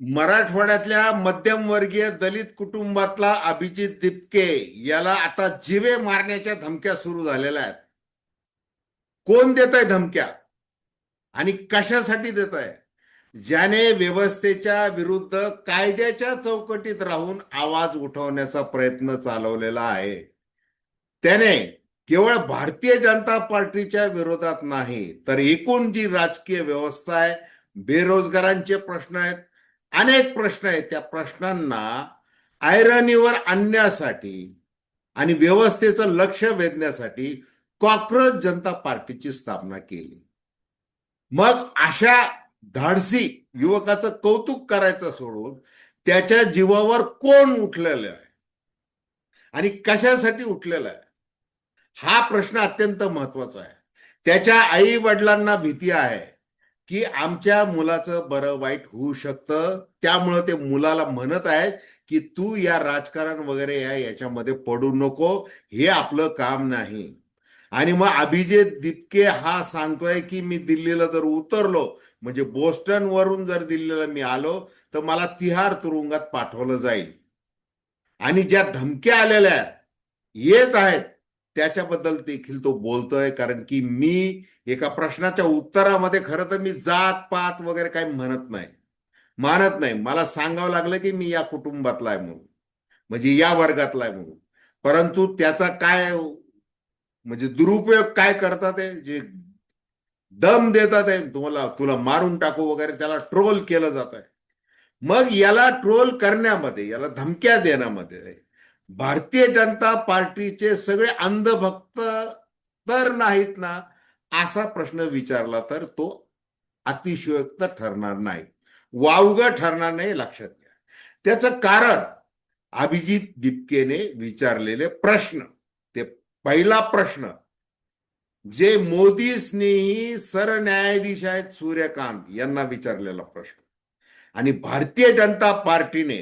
मराठवाड्यातल्या मध्यमवर्गीय दलित कुटुंबातला अभिजित दिपके याला आता जिवे मारण्याच्या धमक्या सुरू झालेल्या आहेत. कोण देत आहे धमक्या आणि कशासाठी देत आहे? ज्याने व्यवस्थेच्या विरुद्ध कायद्याच्या चौकटीत राहून आवाज उठवण्याचा प्रयत्न चालवलेला आहे, त्याने केवळ भारतीय जनता पार्टीच्या विरोधात नाही तर एकूण जी राजकीय व्यवस्था आहे, बेरोजगारांचे प्रश्न आहेत, अनेक प्रश्न आहेत, त्या प्रश्नांना आयरनीवर आणण्यासाठी आणि व्यवस्थेचं लक्ष वेधण्यासाठी कॉक्रोच जनता पार्टीची स्थापना केली. मग अशा धाडसी युवकाचं कौतुक करायचं सोडून त्याच्या जीवावर कोण उठलेलं आहे आणि कशासाठी उठलेला आहे, हा प्रश्न अत्यंत महत्वाचा आहे. त्याच्या आई वडिलांना भीती आहे की आमच्या मुलाचं बरं वाईट होऊ शकतं, त्यामुळं ते मुलाला म्हणत आहेत की तू या राजकारण वगैरे याच्यामध्ये पडू नको, हे आपलं काम नाही. आणि मग अभिजित दिपके हा सांगतोय की मी दिल्लीला जर उतरलो, म्हणजे बोस्टन वरून जर दिल्लीला मी आलो तर मला तिहार तुरुंगात पाठवलं जाईल. आणि ज्या धमक्या आलेल्या आहेत, येत आहेत, त्याच्याबद्दल देखील तो बोलतोय. कारण की मी एका प्रश्नाच्या उत्तरामध्ये खरं तर मी जात पात वगैरे काही मानत नाही. मला सांगावं लागलं की मी या कुटुंबातला आहे म्हणून, म्हणजे या वर्गातला आहे म्हणून. परंतु त्याचा काय म्हणजे दुरुपयोग काय करतात आहे, जे दम देतात आहे, तुला मारून टाकू वगैरे, त्याला ट्रोल केलं जात आहे. मग याला ट्रोल करण्यामध्ये, याला धमक्या देण्यामध्ये भारतीय जनता पार्टीचे सगळे अंधभक्त तर नाहीत ना, असा प्रश्न विचारला तर तो अतिशयोक्त ठरणार नाही, वावगं ठरणार नाही, लक्षात घ्या. त्याचं कारण अभिजित दिपकेने विचारलेले प्रश्न. ते पहिला प्रश्न जे मोदी स्नेही सरन्यायाधीश आहेत सूर्यकांत यांना विचारलेला प्रश्न, आणि भारतीय जनता पार्टीने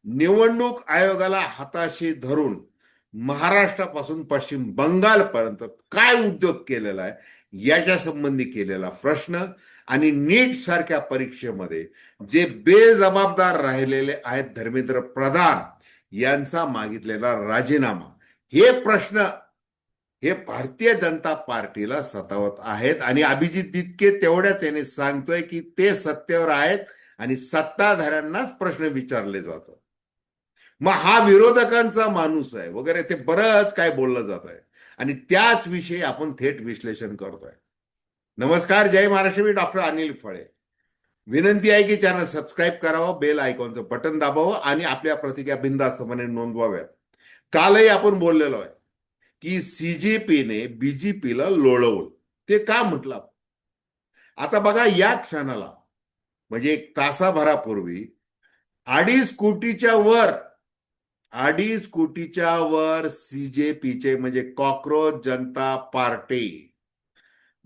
निवडणूक आयोगाला हाताशी धरून महाराष्ट्रापासून पश्चिम बंगालपर्यंत काय उद्योग केलेला आहे याच्या संबंधी केलेला प्रश्न, आणि नीट सारख्या परीक्षेमध्ये जे बेजबाबदार राहिलेले आहेत धर्मेंद्र प्रधान यांचा मागितलेला राजीनामा, हे प्रश्न हे भारतीय जनता पार्टीला सतावत आहेत. आणि अभिजित दिपके तेवढ्याच याने सांगतोय की ते सत्तेवर आहेत आणि सत्ताधाऱ्यांनाच प्रश्न विचारले जातात. मग हा विरोधकांचा माणूस आहे वगैरे, ते बरंच काय बोललं जात आहे आणि त्याच विषयी आपण थेट विश्लेषण करतोय. नमस्कार, जय महाराष्ट्र. मी डॉक्टर अनिल फळे. विनंती आहे की चॅनल सबस्क्राईब करावं, बेल आयकॉनचं बटन दाबावं आणि आपल्या प्रतिक्रिया बिनधास्तपणे नोंदवाव्यात. कालही आपण बोललेलो आहे की सीजेपीने बीजेपीला लोळवलं. ते का म्हटलं? आता बघा, या क्षणाला म्हणजे एक तासाभरापूर्वी 2.5 कोटीच्या वर सीजेपीचे म्हणजे कॉक्रोच जनता पार्टी,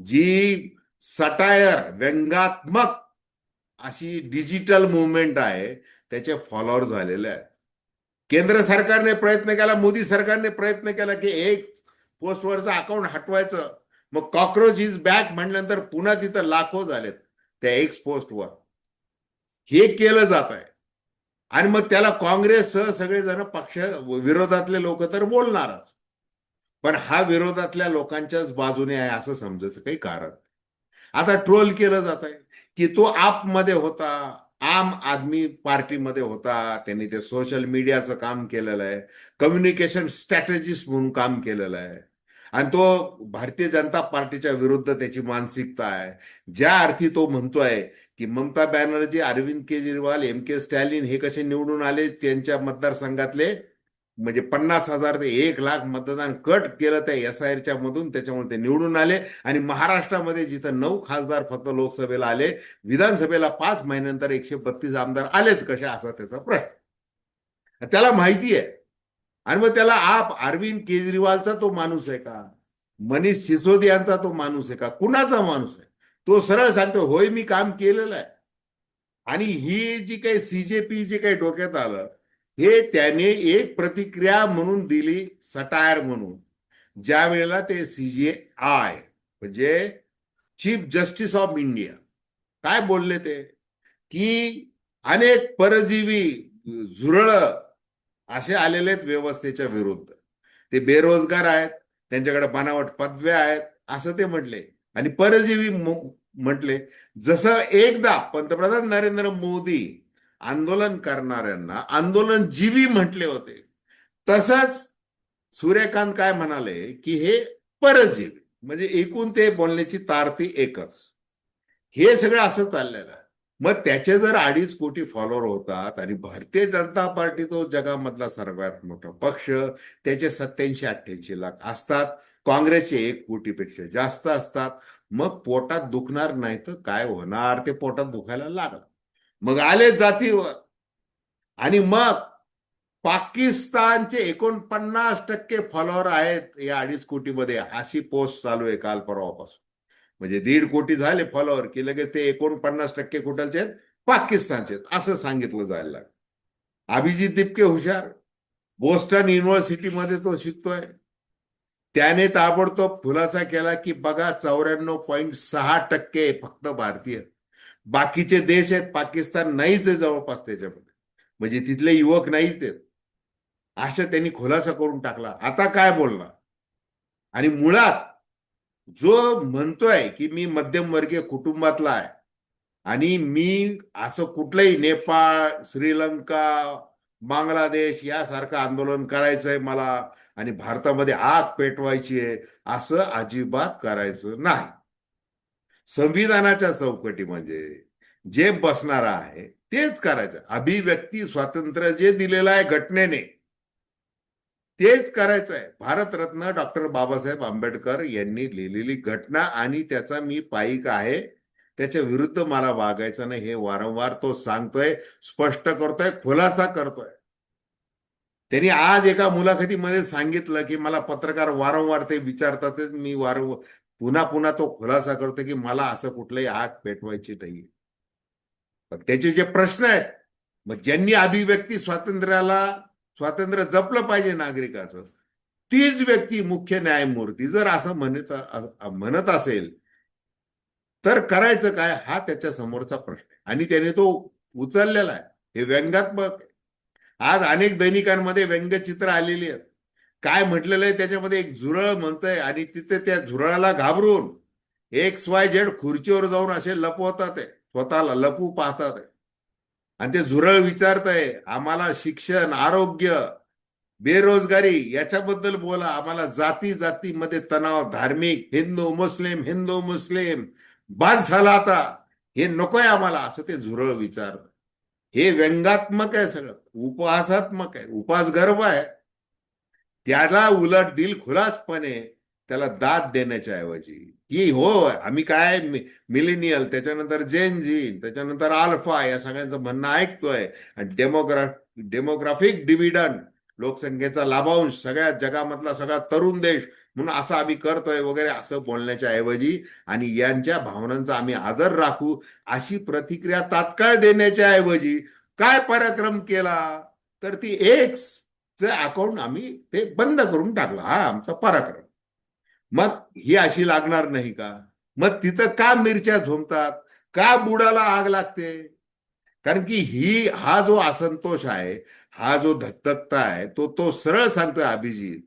जी सटायर व्यंगात्मक अशी डिजिटल मुवमेंट आहे, त्याचे फॉलोअर झालेले आहेत. केंद्र सरकारने प्रयत्न केला, मोदी सरकारने प्रयत्न केला की एक पोस्टवरचं अकाउंट हटवायचं. मग कॉक्रोच इज बॅक म्हटल्यानंतर पुन्हा तिथं लाखो झालेत त्या एक्स पोस्टवर. हे केलं जात आहे. आणि मग त्याला काँग्रेससह सगळेजण पक्ष विरोधातले लोक तर बोलणारच, पण हा विरोधातल्या लोकांच्याच बाजूने आहे असं समजायचं काही कारण. आता ट्रोल केलं जात आहे की तो आप मध्ये होता, आम आदमी पार्टीमध्ये होता, त्यांनी ते सोशल मीडियाचं काम केलेलं आहे, कम्युनिकेशन स्ट्रॅटेजिस्ट म्हणून काम केलेलं आहे, आणि तो भारतीय जनता पार्टीच्या विरुद्ध त्याची मानसिकता आहे. ज्या अर्थी तो म्हणतोय की ममता बॅनर्जी, अरविंद केजरीवाल, एम के स्टॅलिन हे कसे निवडून आले त्यांच्या मतदारसंघातले, म्हणजे 50,000 ते 1,00,000 मतदान कट केलं त्या एसआयआरच्या मधून, त्याच्यामुळे ते निवडून आले. आणि महाराष्ट्रामध्ये जिथं 9 खासदार फक्त लोकसभेला आले, विधानसभेला 5 महिन्यानंतर 132 आमदार आलेच कसे, असा त्याचा प्रश्न. त्याला माहिती आहे. आणि मग त्याला अरविंद केजरीवालचा तो माणूस आहे का, मनीष सिसोदियांचा तो माणूस आहे का, कुणाचा माणूस आहे? तो सरळ सांगतो, होय मी काम केलेलं आहे. आणि ही जी काही सीजेपी जे काही डोक्यात आलं, हे त्याने एक प्रतिक्रिया म्हणून दिली, सटायर म्हणून. ज्या वेळेला ते सीजेआय म्हणजे चीफ जस्टिस ऑफ इंडिया काय बोलले ते, की अनेक परजीवी झुरळं असे आलेले आहेत व्यवस्थेच्या विरुद्ध. ते बेरोजगार आहेत, त्यांच्याकडे बनावट पदव्या आहेत असं ते म्हटले. आणि परजीवी म्हटले. जसं एकदा पंतप्रधान नरेंद्र मोदी आंदोलन करणाऱ्यांना आंदोलनजीवी म्हटले होते, तसंच सूर्यकांत काय म्हणाले की हे परजीवी. म्हणजे एकूण ते बोलण्याची तारती एकच. हे सगळं असं चाललेलं आहे. मग त्याचे जर 2.5 कोटी फॉलोअर होतात आणि भारतीय जनता पार्टी तो जगामधला सर्वात मोठा पक्ष, त्याचे 87-88 लाख असतात. काँग्रेसचे 1 कोटीपेक्षा जास्त असतात. मग पोटात दुखणार नाही तर काय होणार, ते पोटात दुखायला लागलं. मग आले जातीवर. आणि मग पाकिस्तानचे 49% फॉलोअर आहेत या 2.5 कोटीमध्ये, अशी पोस्ट चालू आहे काल परवापासून. म्हणजे 1.5 कोटी झाले फॉलोअर की लगेच ते 49% कुठलचे आहेत, पाकिस्तानचे असं सांगितलं जायला लागलं. अभिजित दिपके हुशार, बोस्टन युनिव्हर्सिटीमध्ये तो शिकतोय. त्याने ताबडतोब खुलासा केला की बघा 94.6% फक्त भारतीय, बाकीचे देश आहेत, पाकिस्तान नाहीच आहे जवळपास त्याच्यामध्ये, म्हणजे तिथले युवक नाहीच आहेत, अशा त्यांनी खुलासा करून टाकला. आता काय बोलणार. आणि मुळात जो म्हणतोय की मी मध्यमवर्गीय कुटुंबातला आहे आणि मी असं कुठलंही नेपाळ, श्रीलंका, बांगलादेश यासारखं आंदोलन करायचंय मला आणि भारतामध्ये आग पेटवायची आहे, असं अजिबात करायचं नाही. संविधानाच्या चौकटीमध्ये जे बसणार आहे तेच करायचं. अभिव्यक्ती स्वातंत्र्य जे दिलेलं आहे घटनेने, तेच करायचं आहे. भारतरत्न डॉक्टर बाबासाहेब आंबेडकर यांनी लिहिलेली घटना आणि त्याचा मी पाईक आहे, त्याच्या विरुद्ध मला वागायचं नाही हे वारंवार तो सांगतोय, स्पष्ट करतोय, खुलासा करतोय. त्यांनी आज एका मुलाखतीमध्ये सांगितलं की मला पत्रकार वारंवार ते विचारतात, मी वारंवार पुन्हा पुन्हा तो खुलासा करतो की मला असं कुठलंही आग पेटवायची नाही. त्याचे जे प्रश्न आहेत, मग ज्यांनी अभिव्यक्ती स्वातंत्र्य जपलं पाहिजे नागरिकाचं, तीच व्यक्ती मुख्य न्यायमूर्ती जर असं म्हणत असेल तर करायचं काय, हा त्याच्या समोरचा प्रश्न आहे. आणि त्याने तो उचललेला आहे. हे व्यंगात्मक. आज अनेक दैनिकांमध्ये व्यंगचित्र आलेली आहेत. काय म्हटलेलं आहे त्याच्यामध्ये, एक झुरळ म्हणतंय आणि तिथे त्या झुरळाला घाबरून XYZ खुर्चीवर जाऊन असे लपवतात आहे, स्वतःला लपवू पाहतात आहे. आणि ते झुरळ विचारत आहे आम्हाला शिक्षण, आरोग्य, बेरोजगारी याच्याबद्दल बोला, आम्हाला जाती जातीमध्ये तणाव, धार्मिक, हिंदू मुस्लिम बास झाला आता, हे नकोय आम्हाला, असं ते झुरळ विचार. हे व्यंगात्मक आहे सगळं, उपहासात्मक आहे, उपासगर्भ आहे. त्याला उलट दिलखुलासपणे त्याला दाद देण्याच्या ऐवजी की हो आम्ही काय मिलेनियल, त्याच्यानंतर जेन झी, त्याच्यानंतर अल्फा, या सगळ्यांचं म्हणणं ऐकतोय आणि डेमोग्राफिक डिव्हिडंड, लोकसंख्येचा लाभांश सगळ्या जगामधला सगळा तरुण देश म्हणून असं आम्ही करतोय वगैरे असं बोलण्याच्या ऐवजी आणि यांच्या भावनांचा आम्ही आदर राखू अशी प्रतिक्रिया तात्काळ देण्याच्या ऐवजी काय पराक्रम केला तर ती अकाउंट आम्ही ते बंद करून टाकलं, हा आमचा पराक्रम. मग ही अशी लागणार नाही का. मग तिथं का मिरच्या झोमतात, का बुडाला आग लागते. कारण की हा जो असंतोष आहे, हा जो धकधकता आहे, तो सरळ सांगतोय अभिजित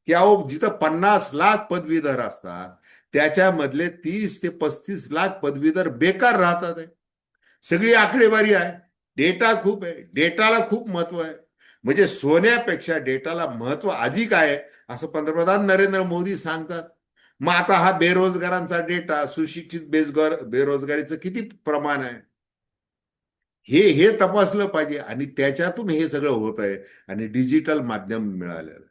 की अहो जिथं 50 लाख पदवीधर असतात त्याच्यामधले 30 ते 35 लाख पदवीधर बेकार राहतात आहे. सगळी आकडेवारी आहे, डेटा खूप आहे, डेटाला खूप महत्व आहे. म्हणजे सोन्यापेक्षा डेटाला महत्व अधिक आहे असं पंतप्रधान नरेंद्र मोदी सांगतात. मग आता हा बेरोजगारांचा डेटा, सुशिक्षित बेरोजगारीचं किती प्रमाण आहे हे तपासलं पाहिजे. आणि त्याच्यातून हे सगळं होत आहे आणि डिजिटल माध्यम मिळालेलं.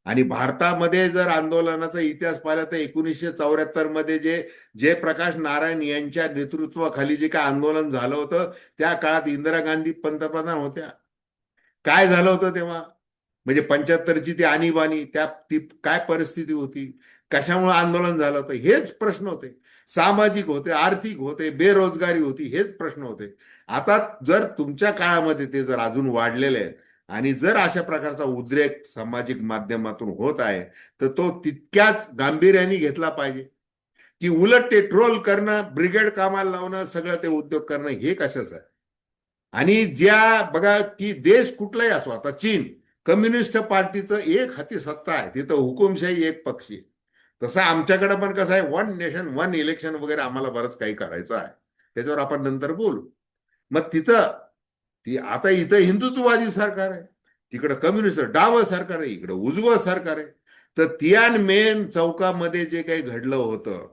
आणि भारतामध्ये जर आंदोलनाचा इतिहास पाहिला तर 1974 मध्ये जे जयप्रकाश नारायण यांच्या नेतृत्वाखाली जे काय आंदोलन झालं होतं, त्या काळात इंदिरा गांधी पंतप्रधान होत्या. काय झालं होतं तेव्हा, म्हणजे 75ची ती आणीबाणी, ती काय परिस्थिती होती, कशामुळे आंदोलन झालं होतं, हेच प्रश्न होते. सामाजिक होते, आर्थिक होते, बेरोजगारी होती, हेच प्रश्न होते. आता जर तुमच्या काळामध्ये ते जर अजून वाढलेले आहेत आणि जर अशा प्रकारचा उद्रेक सामाजिक माध्यमातून होत आहे तर तो तितक्याच गांभीर्याने घेतला पाहिजे. की उलट ते ट्रोल करणं, ब्रिगेड कामाला लावणं, सगळं ते उद्योग करणं, हे कशाचं आहे. आणि बघा की देश कुठलाही असो, आता चीन कम्युनिस्ट पार्टीचं एक हाती सत्ता आहे, तिथं हुकुमशाही एक पक्षी. तसं आमच्याकडे पण कसं आहे, वन नेशन वन इलेक्शन वगैरे आम्हाला बरंच काही करायचं आहे, त्याच्यावर आपण नंतर बोलू. मग आता इथं हिंदुत्ववादी सरकार आहे, तिकडं कम्युनिस्ट डावं सरकार आहे, इकडं उजवं सरकार आहे. तर तियानमेन चौकामध्ये जे काही घडलं होतं,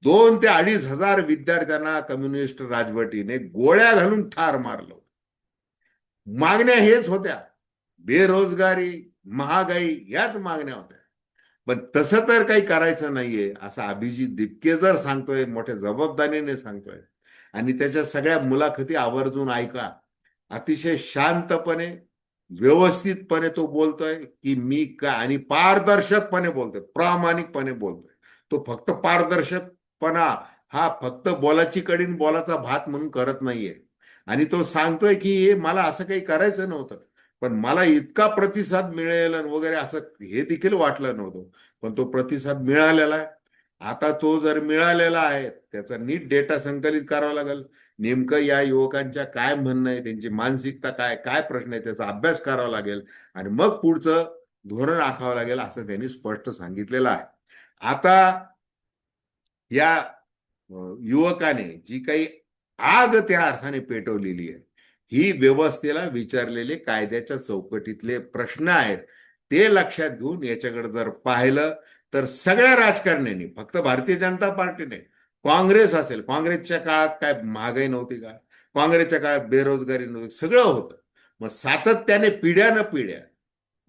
2 ते 2,500 विद्यार्थ्यांना कम्युनिस्ट राजवटीने गोळ्या घालून ठार मारलं. मागण्या हेच होत्या, बेरोजगारी, महागाई, याच मागण्या होत्या. पण तसं तर काही करायचं नाहीये असं अभिजित दिपके जर सांगतोय, मोठ्या जबाबदारीने सांगतोय, आणि त्याच्या सगळ्या मुलाखती आवर्जून ऐका. अतिशय शांतपणे, व्यवस्थितपणे तो बोलतोय की मी का, आणि पारदर्शकपणे बोलतोय, प्रामाणिकपणे बोलतोय. तो फक्त पारदर्शकपणा हा फक्त बोलाची कडीन बोलाचा भात म्हणून करत नाहीये. आणि तो सांगतोय की हे मला असं काही करायचं नव्हतं, पण मला इतका प्रतिसाद मिळेल वगैरे असं हे देखील वाटलं नव्हतं. पण तो प्रतिसाद मिळालेला आहे. आता तो जर मिळालेला आहे, त्याचा नीट डेटा संकलित करावा लागेल. नेमकं या युवकांच्या काय म्हणणं आहे, त्यांची मानसिकता काय काय प्रश्न आहे, त्याचा अभ्यास करावा लागेल, आणि मग पुढचं धोरण आखावं लागेल, असं त्यांनी स्पष्ट सांगितलेलं आहे. आता या युवकाने जी काही आग त्या अर्थाने पेटवलेली आहे, ही व्यवस्थेला विचारलेले कायद्याच्या चौकटीतले प्रश्न आहेत. ते लक्षात घेऊन याच्याकडे जर पाहिलं तर सगळ्या राजकारण्यांनी, फक्त भारतीय जनता पार्टीने, काँग्रेस असेल, काँग्रेसच्या काळात काय महागाई नव्हती का, काँग्रेसच्या काळात बेरोजगारी नव्हती, सगळं होतं. मग सातत्याने पिढ्यानं पिढ्या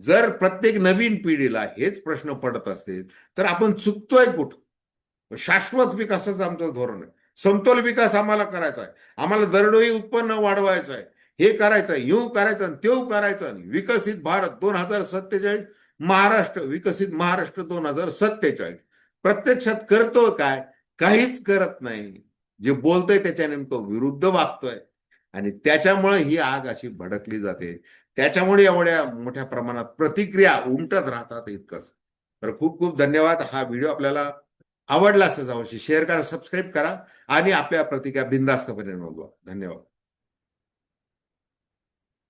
जर प्रत्येक नवीन पिढीला हेच प्रश्न पडत असतील, तर आपण चुकतोय कुठं? शाश्वत विकासाचं आमचं धोरण आहे, समतोल विकास आम्हाला करायचा आहे, आम्हाला दरडोई उत्पन्न वाढवायचं आहे, हे करायचं आहे, येऊ करायचं, तेव करायचं. विकसित भारत 2047, महाराष्ट्र विकसित महाराष्ट्र 2047. प्रत्यक्षात करतो काय? काहीच करत नाही. जे बोलतोय त्याच्या नेमकं विरुद्ध वागतोय, आणि त्याच्यामुळे ही आग अशी भडकली जाते. त्याच्यामुळे एवढ्या मोठ्या प्रमाणात प्रतिक्रिया उमटत राहतात, इतकंच. तर खूप खूप धन्यवाद. हा व्हिडिओ आपल्याला आवडला असेल, अवश्य शेअर करा, सबस्क्राईब करा, आणि आपल्या प्रतिक्रिया बिनधास्तपणे नोंदवा. धन्यवाद.